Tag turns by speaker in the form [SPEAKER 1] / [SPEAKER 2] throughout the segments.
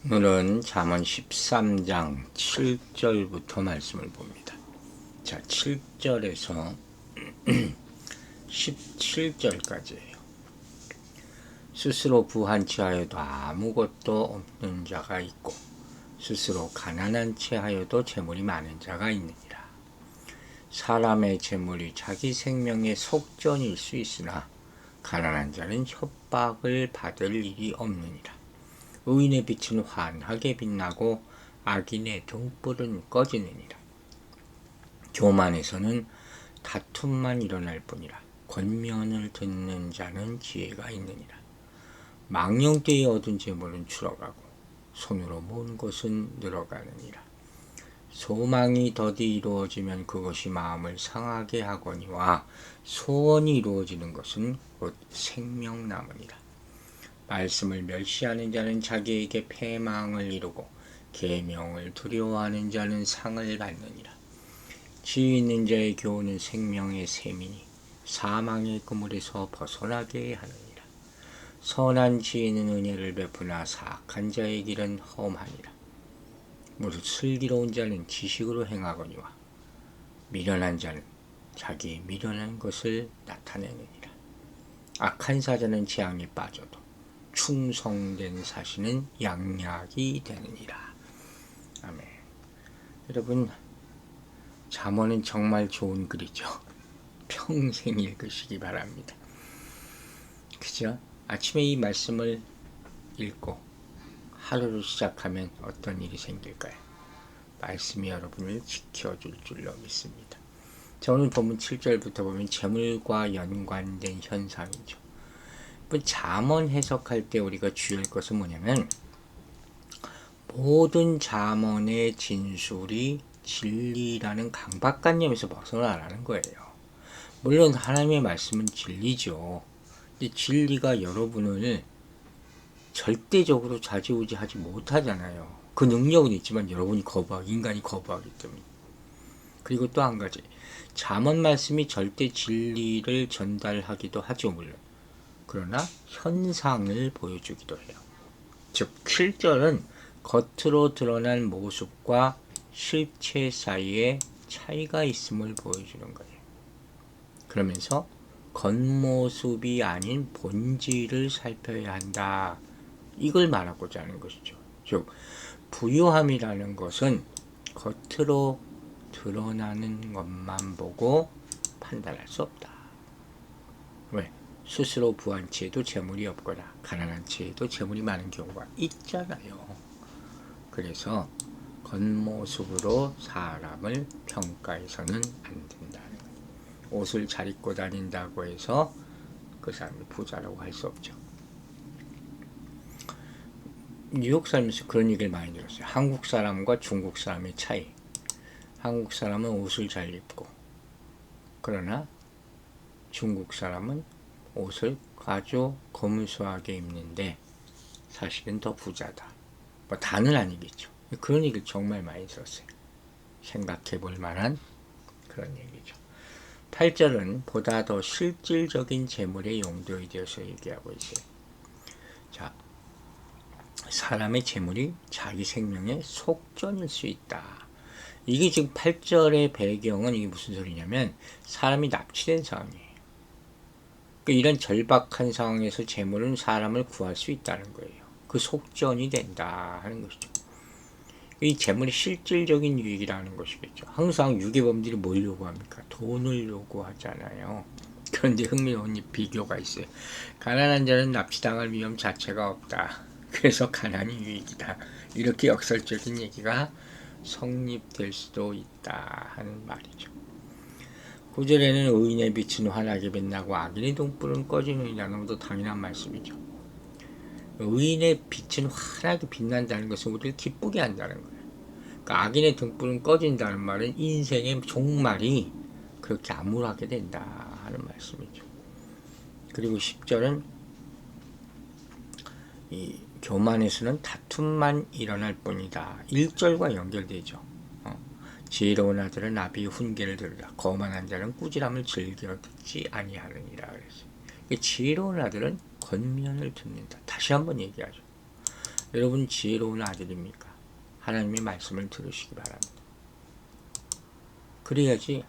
[SPEAKER 1] 오늘은 잠언 13장 7절부터 말씀을 봅니다. 자, 7절에서 17절까지예요. 스스로 부한 체하여도 아무것도 없는 자가 있고 스스로 가난한 체하여도 재물이 많은 자가 있느니라. 사람의 재물이 자기 생명의 속전일 수 있으나 가난한 자는 협박을 받을 일이 없느니라. 의인의 빛은 환하게 빛나고 악인의 등불은 꺼지느니라. 교만에서는 다툼만 일어날 뿐이라. 권면을 듣는 자는 지혜가 있느니라. 망령되이 얻은 재물은 줄어가고 손으로 모은 것은 늘어가느니라. 소망이 더디 이루어지면 그것이 마음을 상하게 하거니와 소원이 이루어지는 것은 곧 생명 남으니라. 말씀을 멸시하는 자는 자기에게 패망을 이루고 계명을 두려워하는 자는 상을 받느니라. 지혜 있는 자의 교훈은 생명의 셈이니 사망의 그물에서 벗어나게 하느니라. 선한 지혜는 은혜를 베푸나 사악한 자의 길은 험하니라. 무릇 슬기로운 자는 지식으로 행하거니와 미련한 자는 자기 미련한 것을 나타내느니라. 악한 사자는 재앙에 빠져도 충성된 사시는 양약이 되느니라. 아멘. 여러분, 잠언은 정말 좋은 글이죠. 평생 읽으시기 바랍니다. 그죠? 아침에 이 말씀을 읽고 하루를 시작하면 어떤 일이 생길까요? 말씀이 여러분을 지켜줄 줄로 믿습니다. 자, 오늘 본문 7절부터 보면 재물과 연관된 현상이죠. 잠언 해석할 때 우리가 주의할 것은 뭐냐면 모든 잠언의 진술이 진리라는 강박관념에서 벗어나라는 거예요. 물론 하나님의 말씀은 진리죠. 근데 진리가 여러분을 절대적으로 좌지우지하지 못하잖아요. 그 능력은 있지만 여러분이 인간이 거부하기 때문에. 그리고 또 한 가지, 잠언 말씀이 절대 진리를 전달하기도 하죠, 물론. 그러나 현상을 보여주기도 해요. 즉 7절은 겉으로 드러난 모습과 실체 사이에 차이가 있음을 보여주는 거예요. 그러면서 겉모습이 아닌 본질을 살펴야 한다. 이걸 말하고자 하는 것이죠. 즉 부유함이라는 것은 겉으로 드러나는 것만 보고 판단할 수 없다. 왜? 스스로 부한 채에도 재물이 없거나 가난한 채에도 재물이 많은 경우가 있잖아요. 그래서 겉모습으로 사람을 평가해서는 안 된다는 거예요. 옷을 잘 입고 다닌다고 해서 그 사람이 부자라고 할 수 없죠. 뉴욕 살면서 그런 얘기를 많이 들었어요. 한국 사람과 중국 사람의 차이. 한국 사람은 옷을 잘 입고, 그러나 중국 사람은 옷을 아주 검은수하게 입는데 사실은 더 부자다. 뭐 다는 아니겠죠. 그런 얘기를 정말 많이 들었어요. 생각해 볼 만한 그런 얘기죠. 8절은 보다 더 실질적인 재물의 용도에 대해서 얘기하고 있어요. 자, 사람의 재물이 자기 생명의 속전일 수 있다. 이게 지금 8절의 배경은 이게 무슨 소리냐면 사람이 납치된 상황이에요. 이런 절박한 상황에서 재물은 사람을 구할 수 있다는 거예요. 그 속전이 된다 하는 것이죠. 이 재물이 실질적인 유익이라는 것이겠죠. 항상 유괴범들이 뭘 요구합니까? 돈을 요구하잖아요. 그런데 흥미로운 비교가 있어요. 가난한 자는 납치당할 위험 자체가 없다. 그래서 가난이 유익이다. 이렇게 역설적인 얘기가 성립될 수도 있다 하는 말이죠. 9절에는 의인의 빛은 환하게 빛나고 악인의 등불은 꺼지느니라는 것도 당연한 말씀이죠. 의인의 빛은 환하게 빛난다는 것은 우리를 기쁘게 한다는 거예요. 그러니까 악인의 등불은 꺼진다는 말은 인생의 종말이 그렇게 암울하게 된다 하는 말씀이죠. 그리고 10절은 이 교만에서는 다툼만 일어날 뿐이다. 1절과 연결되죠. 지혜로운 아들은 나비의 훈계를 들으라. 거만한 자는 꾸지람을 즐겨 듣지 아니하느니라. 그랬어요. 지혜로운 아들은 권면을 듣는다. 다시 한번 얘기하죠. 여러분 지혜로운 아들입니까? 하나님의 말씀을 들으시기 바랍니다. 그래야지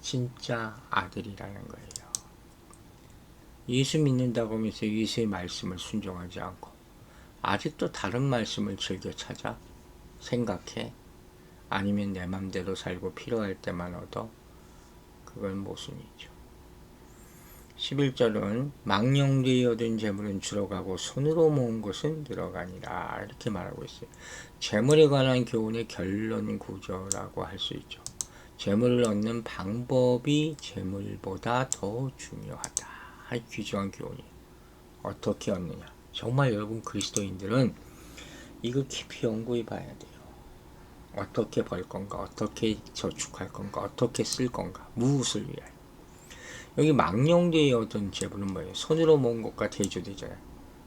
[SPEAKER 1] 진짜 아들이라는 거예요. 예수 믿는다고 하면서 예수의 말씀을 순종하지 않고 아직도 다른 말씀을 즐겨 찾아 생각해 아니면 내 맘대로 살고 필요할 때만 얻어 그건 모순이죠. 11절은 망령되이 얻은 재물은 줄어가고 손으로 모은 것은 늘어가니라 이렇게 말하고 있어요. 재물에 관한 교훈의 결론 구조라고 할 수 있죠. 재물을 얻는 방법이 재물보다 더 중요하다. 귀중한 교훈이에요. 어떻게 얻느냐. 정말 여러분 그리스도인들은 이거 깊이 연구해 봐야 돼요. 어떻게 벌 건가, 어떻게 저축할 건가, 어떻게 쓸 건가, 무엇을 위하여. 여기 망령되이 얻은 재물은 뭐예요? 손으로 모은 것과 대조되잖아요.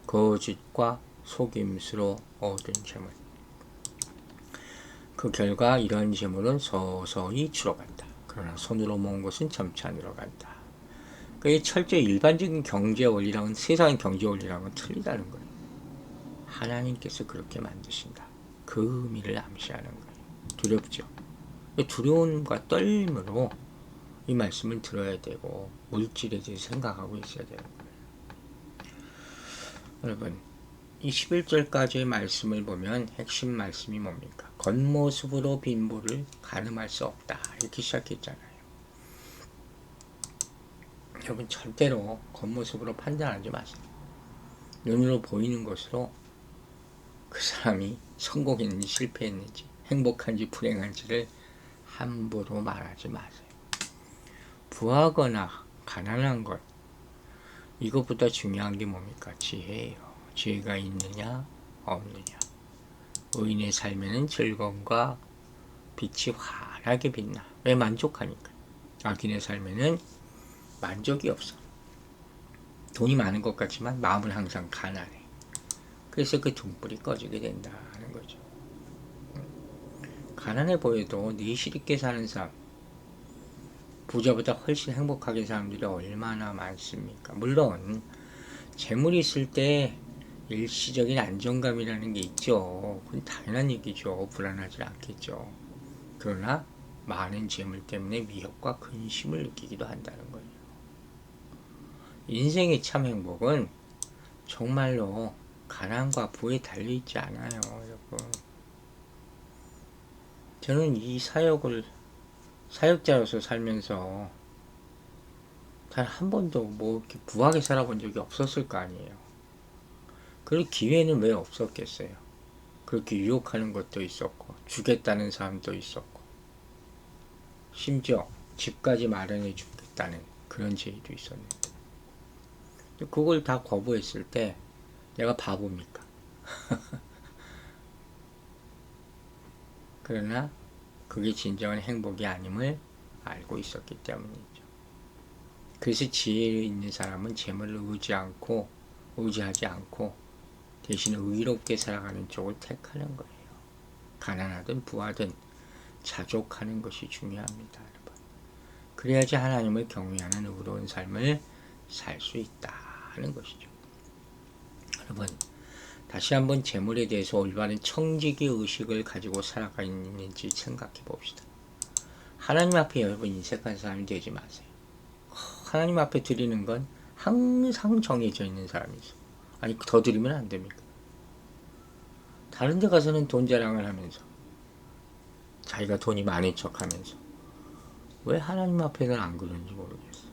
[SPEAKER 1] 거짓과 속임수로 얻은 재물. 그 결과 이러한 재물은 서서히 줄어간다. 그러나 손으로 모은 것은 점차 늘어간다. 그게 철저히 일반적인 경제 원리랑은 세상의 경제 원리랑은 틀리다는 거예요. 하나님께서 그렇게 만드신다. 그 의미를 암시하는 거예요. 두렵죠. 두려움과 떨림으로 이 말씀을 들어야 되고 물질에 대해서 생각하고 있어야 되는 거예요. 여러분 이 11절까지의 말씀을 보면 핵심 말씀이 뭡니까? 겉모습으로 빈부를 가늠할 수 없다 이렇게 시작했잖아요. 여러분 절대로 겉모습으로 판단하지 마세요. 눈으로 보이는 것으로 그 사람이 성공했는지 실패했는지 행복한지 불행한지를 함부로 말하지 마세요. 부하거나 가난한 것 이것보다 중요한 게 뭡니까? 지혜예요. 지혜가 있느냐 없느냐. 의인의 삶에는 즐거움과 빛이 환하게 빛나. 왜? 만족하니까. 악인의 삶에는 만족이 없어. 돈이 많은 것 같지만 마음은 항상 가난해. 그래서 그 등불이 꺼지게 된다는 거죠. 가난해 보여도 내실 있게 사는 사람, 부자보다 훨씬 행복하게 사는 사람들이 얼마나 많습니까? 물론 재물이 있을 때 일시적인 안정감이라는 게 있죠. 그건 당연한 얘기죠. 불안하지 않겠죠. 그러나 많은 재물 때문에 위협과 근심을 느끼기도 한다는 거예요. 인생의 참 행복은 정말로 가난과 부에 달려있지 않아요. 여러분. 저는 이 사역자로서 살면서 단 한 번도 뭐 이렇게 부하게 살아본 적이 없었을 거 아니에요. 그럴 기회는 왜 없었겠어요. 그렇게 유혹하는 것도 있었고 주겠다는 사람도 있었고 심지어 집까지 마련해 주겠다는 그런 제의도 있었는데 그걸 다 거부했을 때 내가 바보입니까? 그러나 그게 진정한 행복이 아님을 알고 있었기 때문이죠. 그래서 지혜 있는 사람은 재물을 의지하지 않고 대신 의롭게 살아가는 쪽을 택하는 거예요. 가난하든 부하든 자족하는 것이 중요합니다. 여러분. 그래야지 하나님을 경외하는 의로운 삶을 살 수 있다는 것이죠. 여러분 다시 한번 재물에 대해서 올바른 청지기 의식을 가지고 살아가 있는지 생각해 봅시다. 하나님 앞에 여러분 인색한 사람이 되지 마세요. 하나님 앞에 드리는 건 항상 정해져 있는 사람이죠. 아니 더 드리면 안 됩니까? 다른 데 가서는 돈 자랑을 하면서 자기가 돈이 많은 척 하면서 왜 하나님 앞에는 안 그러는지 모르겠어요.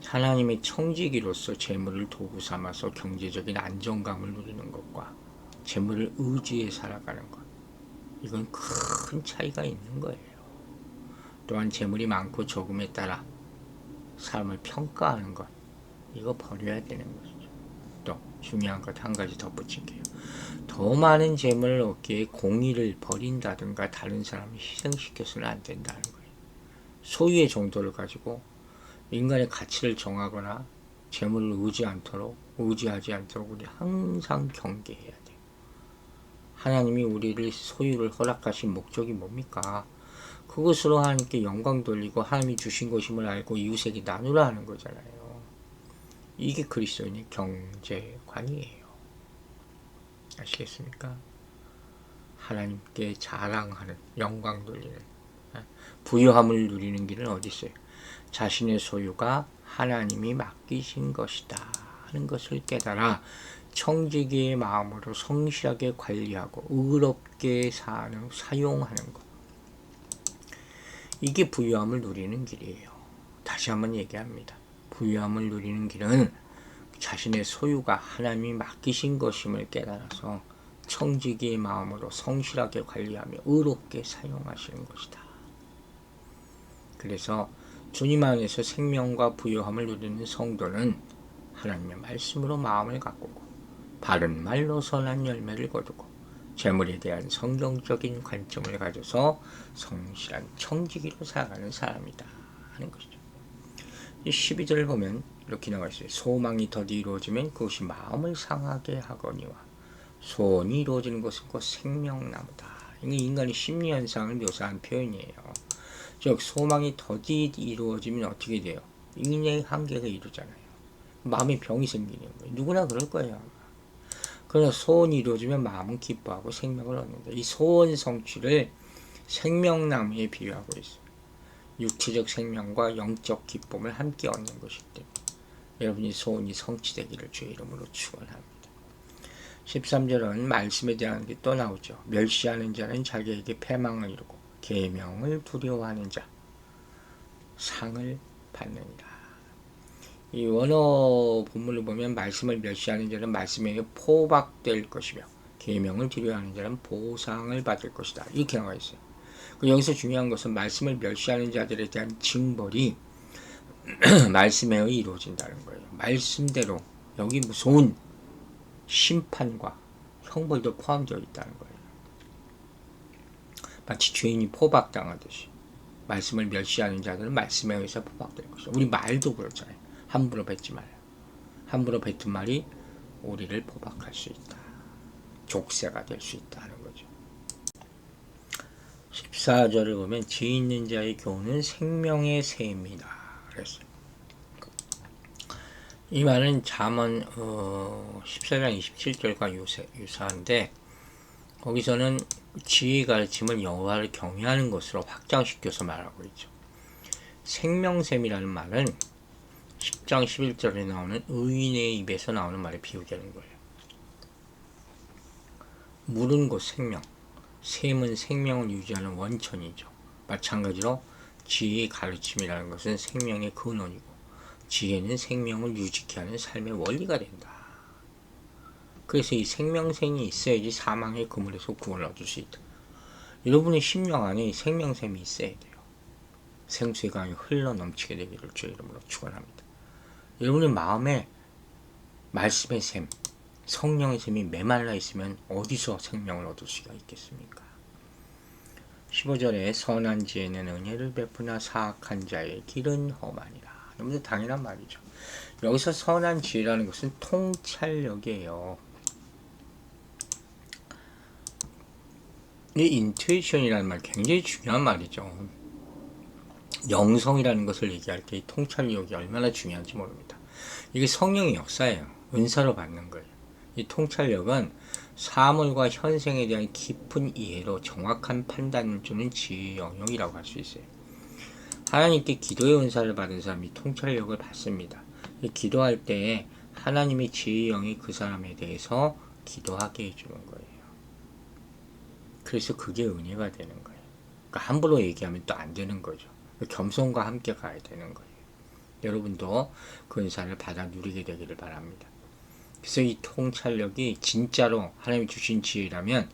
[SPEAKER 1] 하나님의 청지기로서 재물을 도구 삼아서 경제적인 안정감을 누리는 것과 재물을 의지해 살아가는 것 이건 큰 차이가 있는 거예요. 또한 재물이 많고 적음에 따라 삶을 평가하는 것 이거 버려야 되는 것이죠. 또 중요한 것 한 가지 덧붙일게요. 더 많은 재물을 얻기에 공의를 버린다든가 다른 사람을 희생시켜서는 안 된다는 거예요. 소유의 정도를 가지고 인간의 가치를 정하거나 재물을 의지하지 않도록 우리 항상 경계해야 돼요. 하나님이 우리를 소유를 허락하신 목적이 뭡니까? 그것으로 하나님께 영광 돌리고 하나님이 주신 것임을 알고 이웃에게 나누라 하는 거잖아요. 이게 그리스도인의 경제관이에요. 아시겠습니까? 하나님께 자랑하는, 영광 돌리는, 부유함을 누리는 길은 어디 있어요? 자신의 소유가 하나님이 맡기신 것이다 하는 것을 깨달아 청지기의 마음으로 성실하게 관리하고 의롭게 사용하는 것. 이게 부유함을 누리는 길이에요. 다시 한번 얘기합니다. 부유함을 누리는 길은 자신의 소유가 하나님이 맡기신 것임을 깨달아서 청지기의 마음으로 성실하게 관리하며 의롭게 사용하시는 것이다. 그래서 주님 안에서 생명과 부유함을 누리는 성도는 하나님의 말씀으로 마음을 가꾸고 바른 말로 선한 열매를 거두고 재물에 대한 성경적인 관점을 가져서 성실한 청지기로 살아가는 사람이다 하는 것이죠. 이 12절을 보면 이렇게 나와 있어요. 소망이 더디 이루어지면 그것이 마음을 상하게 하거니와 소원이 이루어지는 것은 곧 생명나무다. 이게 인간의 심리현상을 묘사한 표현이에요. 즉 소망이 더디 이루어지면 어떻게 돼요? 인간의 한계가 이루잖아요. 마음에 병이 생기는 거예요. 누구나 그럴 거예요. 그러나 소원이 이루어지면 마음은 기뻐하고 생명을 얻는다. 이 소원 성취를 생명나무에 비유하고 있어요. 육체적 생명과 영적 기쁨을 함께 얻는 것이기 때문에 여러분이 소원이 성취되기를 주의 이름으로 축원합니다. 13절은 말씀에 대한 게 또 나오죠. 멸시하는 자는 자기에게 패망을 이루고 계명을 두려워하는 자 상을 받느니라. 이 원어 본문을 보면 말씀을 멸시하는 자는 말씀에 포박될 것이며 계명을 두려워하는 자는 보상을 받을 것이다. 이렇게 나와 있어요. 여기서 중요한 것은 말씀을 멸시하는 자들에 대한 징벌이 말씀에 이루어진다는 거예요. 말씀대로 여기 무서운 심판과 형벌도 포함되어 있다는 거예요. 마치 죄인이 포박당하듯이 말씀을 멸시하는 자들은 말씀에 의해서 포박될 것이다. 우리 말도 그렇잖아요. 함부로 뱉지 말라. 함부로 뱉은 말이 우리를 포박할 수 있다. 족쇄가 될 수 있다는 거죠. 14절을 보면 지혜 있는 자의 교훈은 생명의 샘이다. 그랬어요. 이 말은 잠언 14장 27절과 유사한데 거기서는 지혜의 가르침을 여호와를 경외하는 것으로 확장시켜서 말하고 있죠. 생명샘이라는 말은 10장 11절에 나오는 의인의 입에서 나오는 말에 비유되는 거예요. 물은 곧 생명, 샘은 생명을 유지하는 원천이죠. 마찬가지로 지혜의 가르침이라는 것은 생명의 근원이고 지혜는 생명을 유지케 하는 삶의 원리가 된다. 그래서 이 생명샘이 있어야지 사망의 그물에서 구원을 얻을 수 있다. 여러분의 심령 안에 생명샘이 있어야 돼요. 생수의 강이 흘러 넘치게 되기를 주의 이름으로 축원합니다. 여러분의 마음에 말씀의 샘, 성령의 샘이 메말라 있으면 어디서 생명을 얻을 수가 있겠습니까? 15절에 선한 지혜는 은혜를 베푸나 사악한 자의 길은 험하니라. 너무 당연한 말이죠. 여기서 선한 지혜라는 것은 통찰력이에요. 이 인투이션이라는 말 굉장히 중요한 말이죠. 영성이라는 것을 얘기할 때 이 통찰력이 얼마나 중요한지 모릅니다. 이게 성령의 역사예요. 은사로 받는 거예요. 이 통찰력은 사물과 현생에 대한 깊은 이해로 정확한 판단을 주는 지혜의 영역이라고 할 수 있어요. 하나님께 기도의 은사를 받은 사람이 통찰력을 받습니다. 기도할 때 하나님의 지혜의 영이 그 사람에 대해서 기도하게 해주는 거예요. 그래서 그게 은혜가 되는 거예요. 그러니까 함부로 얘기하면 또 안 되는 거죠. 겸손과 함께 가야 되는 거예요. 여러분도 그 은사를 받아 누리게 되기를 바랍니다. 그래서 이 통찰력이 진짜로 하나님이 주신 지혜라면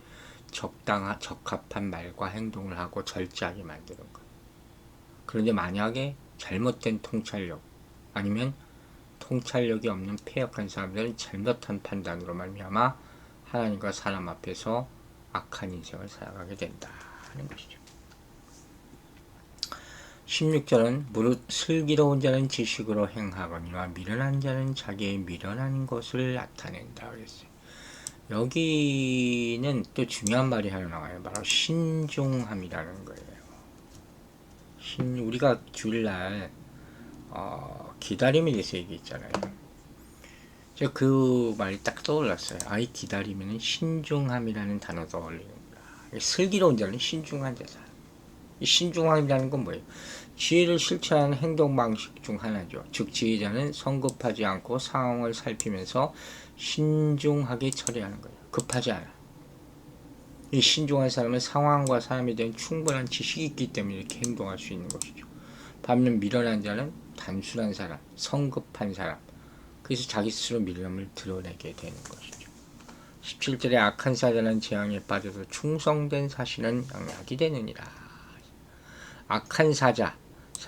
[SPEAKER 1] 적합한 말과 행동을 하고 절제하게 만드는 거예요. 그런데 만약에 잘못된 통찰력 아니면 통찰력이 없는 패역한 사람들은 잘못한 판단으로 말미암아 하나님과 사람 앞에서 악한 인생을 살아가게 된다 하는 것이죠. 16절은 무릇 슬기로운 자는 지식으로 행하거니와 미련한 자는 자기의 미련한 것을 나타낸다 그랬어요. 여기는 또 중요한 말이 하나 나와요. 바로 신중함이라는 거예요. 우리가 주일날 기다림에 대해서 얘기했잖아요. 제가 그 말이 딱 떠올랐어요. 아이 기다리면 신중함이라는 단어 떠올리는 거야. 슬기로운 자는 신중한 자다. 이 신중함이라는 건 뭐예요? 지혜를 실천하는 행동 방식 중 하나죠. 즉 지혜자는 성급하지 않고 상황을 살피면서 신중하게 처리하는 거예요. 급하지 않아. 이 신중한 사람은 상황과 사람에 대한 충분한 지식이 있기 때문에 이렇게 행동할 수 있는 것이죠. 반면 미련한 자는 단순한 사람, 성급한 사람, 그래서 자기 스스로 미련을 드러내게 되는 것이죠. 17절에 악한 사자는 재앙에 빠져서 충성된 사신은 영락이 되느니라. 악한 사자,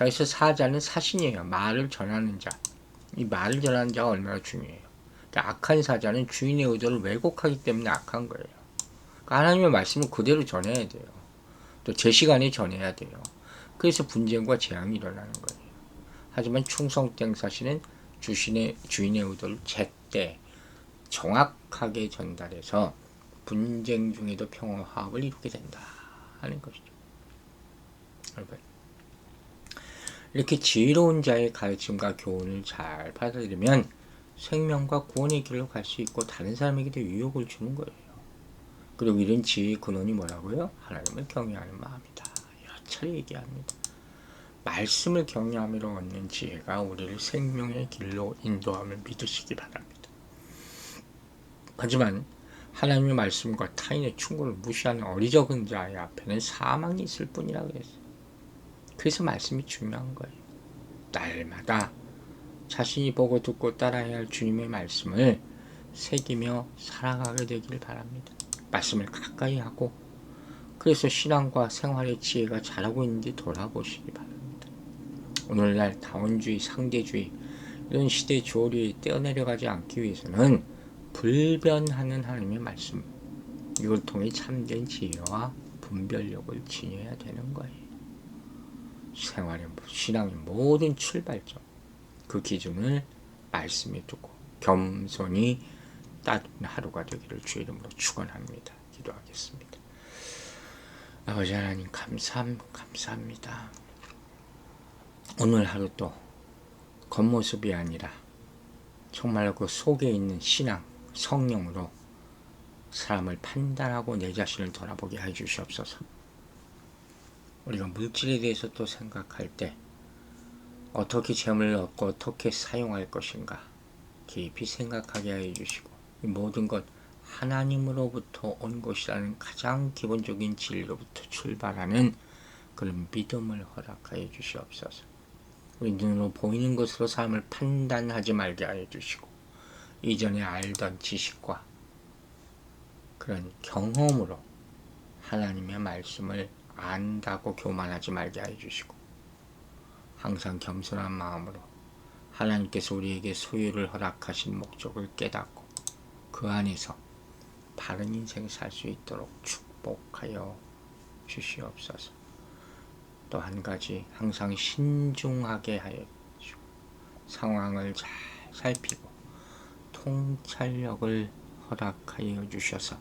[SPEAKER 1] 여기서 사자는 사신이에요. 말을 전하는 자. 이 말을 전하는 자가 얼마나 중요해요. 그러니까 악한 사자는 주인의 의도를 왜곡하기 때문에 악한 거예요. 그러니까 하나님의 말씀을 그대로 전해야 돼요. 또 제 시간에 전해야 돼요. 그래서 분쟁과 재앙이 일어나는 거예요. 하지만 충성된 사신은 주인의 의도를 제때 정확하게 전달해서 분쟁 중에도 평화 화합을 이루게 된다 하는 것이죠. 여러분, 이렇게 지혜로운 자의 가르침과 교훈을 잘 받아들이면 생명과 구원의 길로 갈 수 있고 다른 사람에게도 유혹을 주는 거예요. 그리고 이런 지혜의 근원이 뭐라고요? 하나님을 경외하는 마음이다. 여러 차례 얘기합니다. 말씀을 경외함으로 얻는 지혜가 우리를 생명의 길로 인도함을 믿으시기 바랍니다. 하지만 하나님의 말씀과 타인의 충고를 무시하는 어리석은 자의 앞에는 사망이 있을 뿐이라 그랬어요. 그래서 말씀이 중요한 거예요. 날마다 자신이 보고 듣고 따라야 할 주님의 말씀을 새기며 살아가게 되길 바랍니다. 말씀을 가까이 하고, 그래서 신앙과 생활의 지혜가 잘하고 있는지 돌아보시기 바랍니다. 오늘날 다원주의, 상대주의 이런 시대 조리에 떼어내려가지 않기 위해서는 불변하는 하나님의 말씀, 이걸 통해 참된 지혜와 분별력을 지녀야 되는 거예요. 생활의 신앙의 모든 출발점, 그 기준을 말씀에 두고 겸손히 따르는 하루가 되기를 주의 이름으로 축원합니다. 기도하겠습니다. 아버지 하나님 감사합니다. 오늘 하루 또 겉모습이 아니라 정말 그 속에 있는 신앙, 성령으로 사람을 판단하고 내 자신을 돌아보게 해 주시옵소서. 우리가 물질에 대해서 또 생각할 때 어떻게 재물을 얻고 어떻게 사용할 것인가 깊이 생각하게 해 주시고, 이 모든 것 하나님으로부터 온 것이라는 가장 기본적인 진리로부터 출발하는 그런 믿음을 허락하여 주시옵소서. 우리 눈으로 보이는 것으로 삶을 판단하지 말게 하여 주시고, 이전에 알던 지식과 그런 경험으로 하나님의 말씀을 안다고 교만하지 말게 하여 주시고, 항상 겸손한 마음으로 하나님께서 우리에게 소유를 허락하신 목적을 깨닫고 그 안에서 바른 인생 살 수 있도록 축복하여 주시옵소서. 또 한 가지, 항상 신중하게 하여 주시고 상황을 잘 살피고 통찰력을 허락하여 주셔서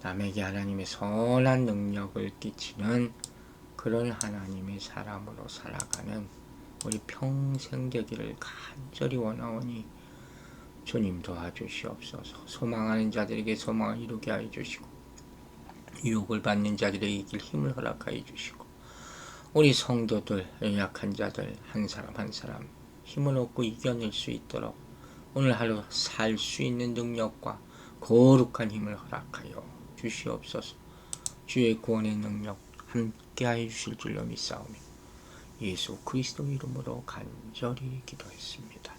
[SPEAKER 1] 남에게 하나님의 선한 능력을 끼치는 그런 하나님의 사람으로 살아가는 우리 평생 되기를 간절히 원하오니 주님 도와주시옵소서. 소망하는 자들에게 소망을 이루게 하여 주시고, 유혹을 받는 자들에게 이길 힘을 허락하여 주시고, 우리 성도들, 연약한 자들 한 사람 한 사람 힘을 얻고 이겨낼 수 있도록 오늘 하루 살 수 있는 능력과 거룩한 힘을 허락하여 주시옵소서. 주의 구원의 능력 함께하여 주실 줄로 믿사오며 예수 그리스도 이름으로 간절히 기도했습니다.